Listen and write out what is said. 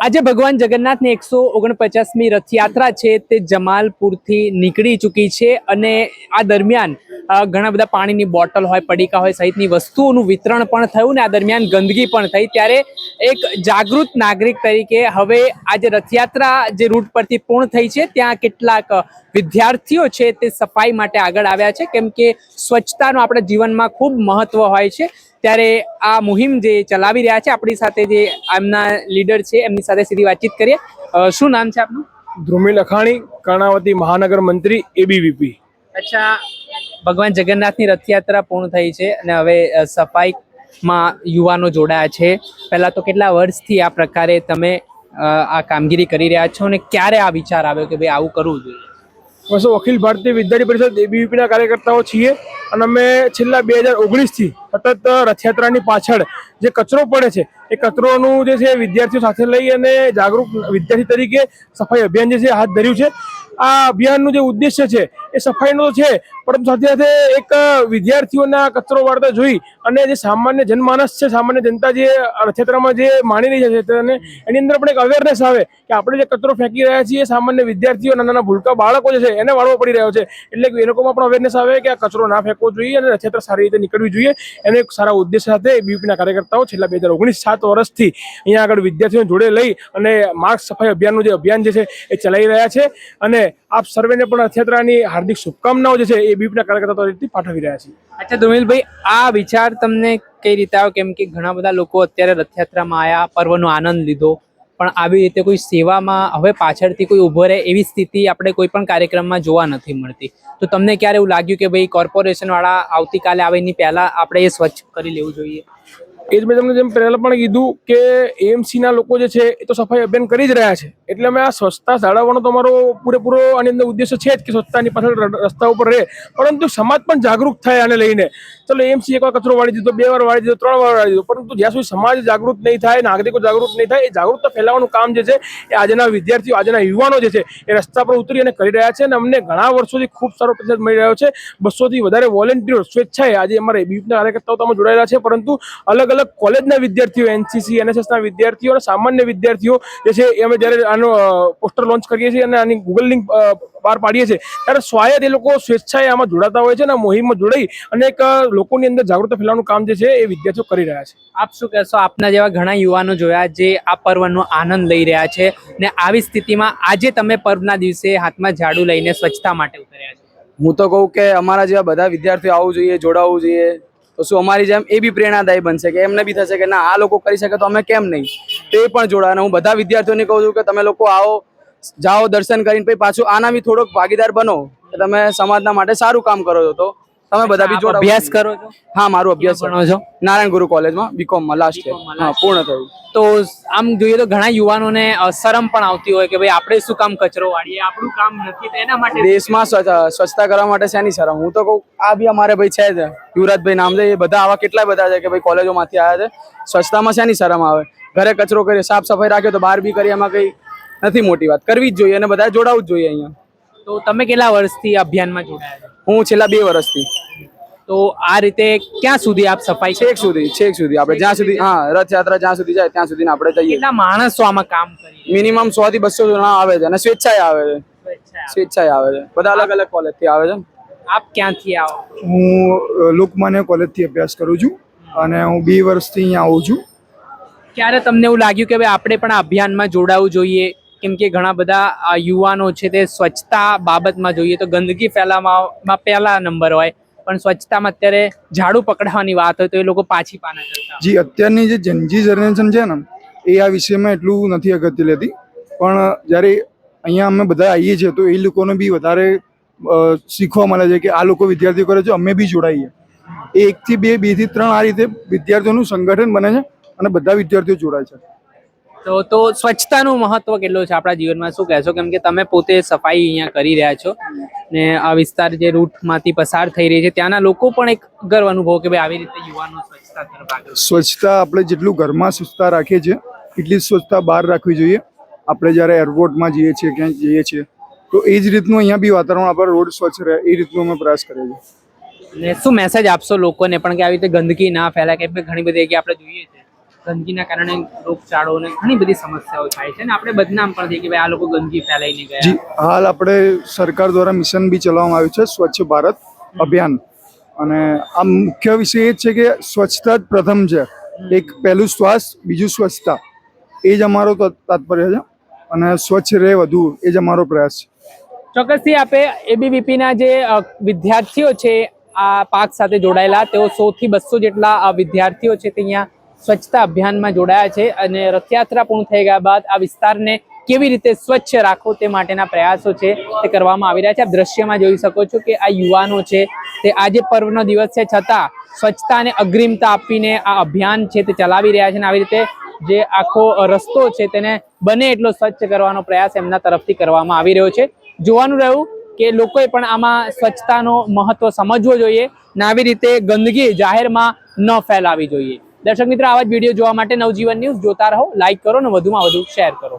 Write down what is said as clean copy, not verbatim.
આજે ભગવાન જગન્નાથની 149મી રથયાત્રા છે તે જમાલપુરથી નીકળી ચૂકી છે અને આ દરમિયાન ઘણા બધા પાણીની બોટલ હોય, પડીકા હોય સહિતની વસ્તુઓનું વિતરણ પણ થયું ને આ દરમિયાન ગંદકી પણ થઈ। ત્યારે એક જાગૃત નાગરિક તરીકે હવે આજે રથયાત્રા જે રૂટ પરથી પૂર્ણ થઈ છે ત્યાં કેટલાક વિદ્યાર્થીઓ છે તે સફાઈ માટે આગળ આવ્યા છે, કેમ કે સ્વચ્છતાનું આપણા જીવનમાં ખૂબ મહત્વ હોય છે। ત્યારે આ મુહિમ જે ચલાવી રહ્યા છે આપણી સાથે જે એમના લીડર છે એમની સાથે સીધી વાતચીત કરીએ। શું નામ છે આપનું? ધ્રુમિલ અખાણી, કર્ણાવતી મહાનગર મંત્રી એબીવીપી। અચ્છા, ભગવાન જગન્નાથની રથયાત્રા પૂર્ણ થઈ છે અને હવે સફાઈમાં યુવાનો જોડાયા છે। પહેલા તો કેટલા વર્ષથી આ પ્રકારે તમે આ કામગીરી કરી રહ્યા છો અને ક્યારે આ વિચાર આવ્યો કે ભાઈ આવું કરવું જોઈએ? બસો અખિલ ભારતીય વિદ્યાર્થી પરિષદ એબીવીપીના કાર્યકર્તાઓ છીએ અને અમે છેલ્લા 2019થી સતત રથયાત્રાની પાછળ જે કચરો પડે છે એ કચરોનું જે છે વિદ્યાર્થીઓ સાથે લઈ અને જાગૃત વિદ્યાર્થી તરીકે સફાઈ અભિયાન જે છે હાથ ધર્યું છે। આ અભિયાનનું જે ઉદ્દેશ્ય છે એ સફાઈનો છે, પરંતુ સાથે સાથે એક વિદ્યાર્થીઓના કચરો વાળતા જોઈ અને જે સામાન્ય જનમાનસ છે, સામાન્ય જનતા જે રથયાત્રામાં જે માણી રહી છે અને એની અંદર પણ એક અવેરનેસ આવે કે આપણે જે કચરો ફેંકી રહ્યા છીએ સામાન્ય વિદ્યાર્થીઓ, નાના નાના ભૂલકા બાળકો જે છે એને વાળવો પડી રહ્યો છે। એટલે એ લોકોમાં પણ અવેરનેસ આવે કે આ કચરો ના ફેંકવો જોઈએ અને રથયાત્રા સારી રીતે નીકળવી જોઈએ। એને એક સારા ઉદ્દેશ્ય સાથે એબીવીપીના કાર્યકર્તાઓ છેલ્લા 2019 7 વર્ષથી અહીંયા આગળ વિદ્યાર્થીઓને જોડે લઈ અને માર્ગ સફાઈ અભિયાનનું જે અભિયાન જે છે એ ચલાવી રહ્યા છે અને આપ સર્વેને પણ રથયાત્રાની હાર્દિક શુભકામનાઓ જે છે એ એબીવીપીના કાર્યકર્તાઓ તરફથી પાઠવી રહ્યા છીએ। અચ્છા ધ્રુમિલભાઈ, આ વિચાર તમને કઈ રીતે આવ્યો? કેમ કે ઘણા બધા લોકો અત્યારે રથયાત્રામાં આવ્યા, પર્વનો આનંદ લીધો, પણ આવી રીતે કોઈ સેવામાં હવે પાછળથી કોઈ ઊભો રહે એવી સ્થિતિ આપણે કોઈ પણ કાર્યક્રમમાં જોવા નથી મળતી। તો તમને ક્યારે એવું લાગ્યું કે ભાઈ કોર્પોરેશન વાળા આવતીકાલે આવે એની પહેલા આપણે એ સ્વચ્છ કરી લેવું જોઈએ? એ જ મેં તમને જેમ પહેલાં પણ કીધું કે એએમસીના લોકો જે છે એ તો સફાઈ અભિયાન કરી જ રહ્યા છે, એટલે અમે આ સ્વચ્છતા જાળવવાનો તો અમારો પૂરેપૂરો આની અંદર ઉદ્દેશ્ય છે જ કે સ્વચ્છતાની પાછળ રસ્તા ઉપર રહે, પરંતુ સમાજ પણ જાગૃત થાય આને લઈને। ચલો એએમસી એકવાર કચરો વાળી દીધો, 2 વાર વાળી દીધો, 3 વાર વાળી દીધો, પરંતુ જ્યાં સુધી સમાજ જાગૃત નહીં થાય, નાગરિકો જાગૃત નહીં થાય, એ જાગૃતતા ફેલાવવાનું કામ જે છે એ આજના વિદ્યાર્થીઓ, આજના યુવાનો જે છે એ રસ્તા પર ઉતરી અને કરી રહ્યા છે અને અમને ઘણા વર્ષોથી ખૂબ સારો પ્રતિસાદ મળી રહ્યો છે। 200થી વધારે વોલેન્ટિયર સ્વેચ્છાએ આજે અમારા એબીવીપીના કાર્યકર્તાઓ તો જોડાયેલા છે, પરંતુ અલગ અલગ કોલેજના વિદ્યાર્થીઓ, એનસીસી, એનએસએસના વિદ્યાર્થીઓ અને સામાન્ય વિદ્યાર્થીઓ જે છે એ અમે જ્યારે આનો પોસ્ટર લોન્ચ કરીએ છીએ અને આની ગૂગલ લિંક બહાર પાડીએ છીએ ત્યારે સ્વાયત્ત એ લોકો સ્વેચ્છાએ આમાં જોડાતા હોય છે અને મુહિમમાં જોડાઈ અને એક લોકોની અંદર જાગૃતતા ફેલાવવાનું કામ જે છે એ વિદ્યાર્થીઓ કરી રહ્યા છે। આપ શું કહેશો? આપના જેવા ઘણા યુવાનો જોયા જે આ પર્વનો આનંદ લઈ રહ્યા છે ને આવી સ્થિતિમાં આજે તમે પર્વના દિવસે હાથમાં ઝાડુ લઈને સ્વચ્છતા માટે ઉતર્યા છો? હું તો કહું કે અમારા જેવા બધા વિદ્યાર્થીઓ આવવું જોઈએ, જોડાવવું જોઈએ, તો શું અમારી જેમ એ બી પ્રેરણાદાયી બનશે કે એમને બી થશે કે ના આ લોકો કરી શકે તો અમે કેમ નહીં, તે પણ જોડાય। અને હું બધા વિદ્યાર્થીઓને કહું છું કે તમે લોકો આવો, જાઓ, દર્શન કરીને પછી પાછું આના બી થોડોક ભાગીદાર બનો કે તમે સમાજના માટે સારું કામ કરો છો, તો તમે બધા બી જોડાઓ। અભ્યાસ કરો છો? હા, મારું અભ્યાસ ભણો છો? નારાયણ ગુરુ કોલેજમાં બીકોમમાં લાસ્ટ યર પૂર્ણ થયું। તો આમ જોઈએ તો ઘણા યુવાનોને શરમ પણ આવતી હોય કે ભાઈ આપણે શું કામ કચરો વાળીએ, આપણું કામ નથી, તો એના માટે દેશમાં સ્વચ્છતા કરવા માટે શેની શરમ? હું તો કહું આ બી અમારે ભાઈ છે જ, યુવરાજભાઈ નામ છે, એ બધા આવા કેટલાય બધા છે કે ભાઈ કોલેજોમાંથી આવ્યા છે। સ્વચ્છતામાં શેની શરમ આવે? ઘરે કચરો કરીએ, સાફ સફાઈ રાખીએ તો બહાર બી કરીએ, એમાં કઈ નથી મોટી વાત, કરવી જ જોઈએ અને બધા જોડાવું જ જોઈએ અહીંયા। તો તમે કેટલા વર્ષથી અભિયાનમાં જોડાયા છો? હું છેલ્લા 2 વર્ષથી। તો આ રીતે ક્યાં સુધી આપ સફાઈ? છેક સુધી આપણે જ્યાં સુધી, હા, રથયાત્રા જ્યાં સુધી જાય ત્યાં સુધી આપણે જઈએ। કેટલા માણસો આમાં કામ કરી? મિનિમમ 100 થી 200 જણા આવે છે અને સ્વેચ્છાએ આવે છે, બધા અલગ અલગ કોલેજ થી આવે છે। આપ ક્યાંથી આવો? હું લોકમાન્ય કોલેજથી અભ્યાસ કરું છું અને હું 2 વર્ષથી અહીંયા આવું છું। ક્યારે તમને એવું લાગ્યું કે ભાઈ આપણે પણ આ અભિયાનમાં જોડાવું જોઈએ? કેમ કે ઘણા બધા યુવાનો છે તે સ્વચ્છતા બાબતમાં જોઈએ તો ગંદકી ફેલાવવામાં પહેલા નંબર હોય, પણ સ્વચ્છતામાં અત્યારે ઝાડુ પકડાવવાની વાત હોય તો એ લોકો પાછી પાના કરતા। જી, અત્યારની જે જનજી જનરેશન છે ને એ આ વિષયમાં એટલું નથી અગત્ય લેતી, પણ જ્યારે અહીંયા અમે બધા આવીએ છીએ તો એ લોકોને બી વધારે શીખવા મળે છે કે આ લોકો વિદ્યાર્થીઓ કરે છે, અમે બી જોડાઈએ। 1 થી 2, 2 થી 3 આ રીતે વિદ્યાર્થીઓનું સંગઠન બને છે અને બધા વિદ્યાર્થીઓ જોડાય છે। તો સ્વચ્છતાનું મહત્વ કેટલું છે આપણા જીવનમાં, શું કહેશો? કેમ કે તમે પોતે સફાઈ અહીંયા કરી રહ્યા છો ને આ વિસ્તાર જે રૂટમાંથી પસાર થઈ રહી છે ત્યાંના લોકો પણ એક ગર્વ અનુભવ કે ભાઈ આવી રીતે યુવાનો સ્વચ્છતા તરફ આગળ। સ્વચ્છતા આપણે જેટલું ઘરમાં સ્વચ્છતા રાખીએ છીએ એટલી જ સ્વચ્છતા બહાર રાખવી જોઈએ। આપણે જ્યારે એરપોર્ટમાં જઈએ છીએ, ક્યાંય જઈએ છીએ તો એ જ રીતનું અહીંયા બી વાતાવરણ, આપણે રોડ સ્વચ્છ રહે એ રીતનું અમે પ્રયાસ કરીએ છીએ। ને શું મેસેજ આપશો લોકોને પણ કે આવી રીતે ગંદકી ના ફેલાય? કેમ કે ઘણી બધી જગ્યાએ આપણે જોઈએ છીએ ગંદકીના કારણે રોગચાળો અને ઘણી બધી સમસ્યાઓ થાય છે અને આપણે બદનામ પણ થઈએ કે ભાઈ આ લોકો ગંદકી ફેલાઈને ગયા. જી, હાલ આપણે સરકાર દ્વારા મિશન બી ચલાવવામાં આવ્યું છે, સ્વચ્છ ભારત અભિયાન. અને આ મુખ્ય વિષય એ જ છે કે સ્વચ્છતા જ પ્રથમ છે. એક પહેલું શ્વાસ, બીજું સ્વચ્છતા, એ જ અમારો તાત્પર્ય છે અને સ્વચ્છ રહે વધુ એ જ અમારો પ્રયાસ છે. ચોક્કસથી આપે એબીવીપીના જે વિદ્યાર્થીઓ છે આ પાક સાથે જોડાયેલા, તેઓ 100 થી 200 જેટલા વિદ્યાર્થીઓ છે તે અહીંયા સ્વચ્છતા અભિયાનમાં જોડાયા છે અને રથયાત્રા પૂર્ણ થઈ ગયા બાદ આ વિસ્તારને કેવી રીતે સ્વચ્છ રાખવો તે માટેના પ્રયાસો છે તે કરવામાં આવી રહ્યા છે. આપ દ્રશ્યમાં જોઈ શકો છો કે આ યુવાનો છે તે આજે પર્વનો દિવસ છે છતાં સ્વચ્છતાને અગ્રિમતા આપીને આ અભિયાન છે તે ચલાવી રહ્યા છે અને આવી રીતે જે આખો રસ્તો છે તેને બને એટલો સ્વચ્છ કરવાનો પ્રયાસ એમના તરફથી કરવામાં આવી રહ્યો છે. જોવાનું રહ્યું કે લોકોએ પણ આમાં સ્વચ્છતાનો મહત્વ સમજવો જોઈએ ને આવી રીતે ગંદકી જાહેરમાં ન ફેલાવી જોઈએ. દર્શક મિત્રો, આવા જ વિડીયો જોવા માટે નવજીવન ન્યૂઝ જોતા રહો, લાઈક કરો અને વધુમાં વધુ શેર કરો.